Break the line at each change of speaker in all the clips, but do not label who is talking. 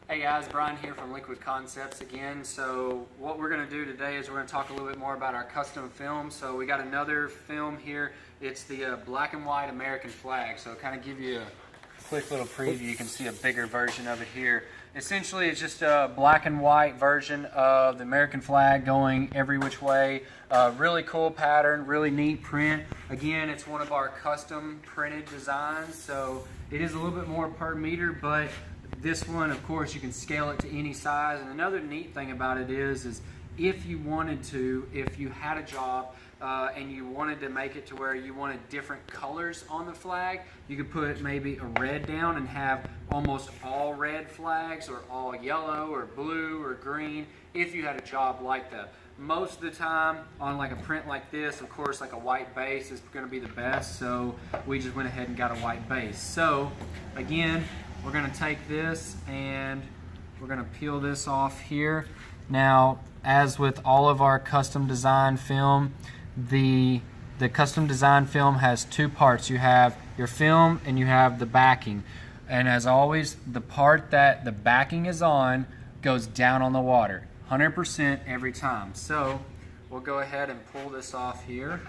Hey guys, Brian here from Liquid Concepts again. So what we're going to do today is we're going to talk a little bit more about our custom film. So we got another film here. It's the black and white American flag. So kind of give you a quick little preview. You can see a bigger version of it here. Essentially it's just a black and white version of the American flag going every which way. Really cool pattern, really neat print. Again, it's one of our custom printed designs. So it is a little bit more per meter, but this one, of course, you can scale it to any size. And another neat thing about it is if you wanted to, if you had a job and you wanted to make it to where you wanted different colors on the flag, you could put maybe a red down and have almost all red flags, or all yellow or blue or green, if you had a job like that. Most of the time on like a print like this, of course, like a white base is going to be the best, so we just went ahead and got a white base. So again, we're going to take this and we're going to peel this off here. Now, as with all of our custom design film, the custom design film has two parts. You have your film and you have the backing. And as always, the part that the backing is on goes down on the water, 100% every time. So we'll go ahead and pull this off here.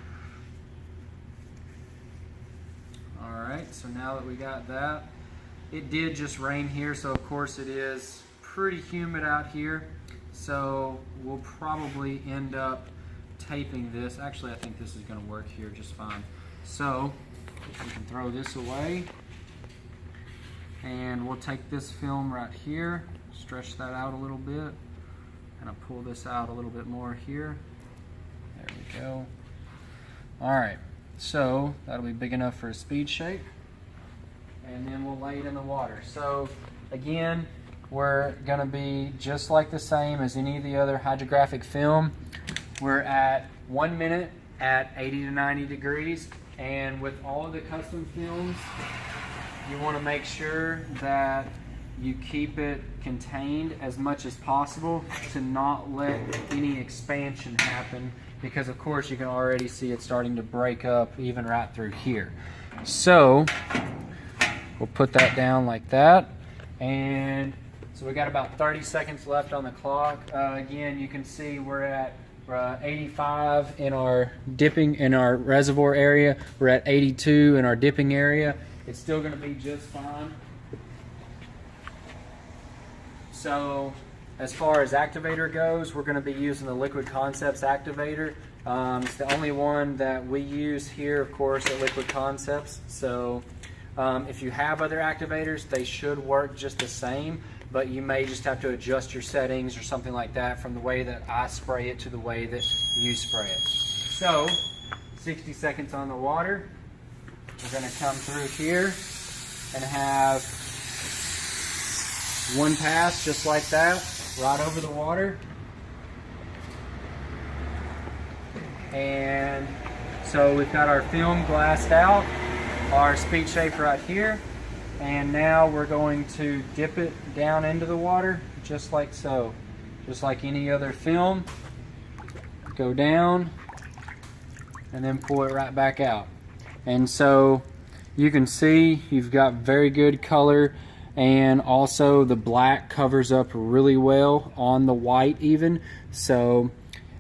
All right, so now that we got that, it did just rain here, so of course it is pretty humid out here. So we'll probably end up taping this. Actually, I think this is going to work here just fine. So we can throw this away, and we'll take this film right here, stretch that out a little bit, and I'll pull this out a little bit more here. There we go. All right, so that'll be big enough for a speed shape. And then we'll lay it in the water. So again, we're going to be just like the same as any of the other hydrographic film. We're at 1 minute at 80 to 90 degrees. And with all of the custom films, you want to make sure that you keep it contained as much as possible to not let any expansion happen, because of course you can already see it starting to break up even right through here. So we'll put that down like that, and so we got about 30 seconds left on the clock. Again, you can see we're at 85 in our dipping, in our reservoir area. We're at 82 in our dipping area. It's still going to be just fine. So as far as activator goes, we're going to be using the Liquid Concepts activator. It's the only one that we use here, of course, at Liquid Concepts. So if you have other activators, they should work just the same, but you may just have to adjust your settings or something like that from the way that I spray it to the way that you spray it. So 60 seconds on the water. We're going to come through here and have one pass just like that, right over the water. And so we've got our film glassed out, our speed shape right here, and now we're going to dip it down into the water just like so, just like any other film. Go down and then pull it right back out. And so you can see you've got very good color, and also the black covers up really well on the white even. So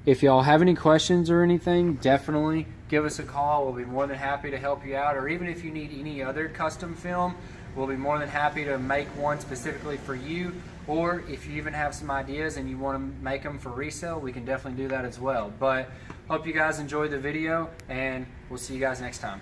if y'all have any questions or anything, definitely give us a call. We'll be more than happy to help you out. Or even if you need any other custom film, we'll be more than happy to make one specifically for you. Or if you even have some ideas and you want to make them for resale, we can definitely do that as well. But hope you guys enjoyed the video, and we'll see you guys next time.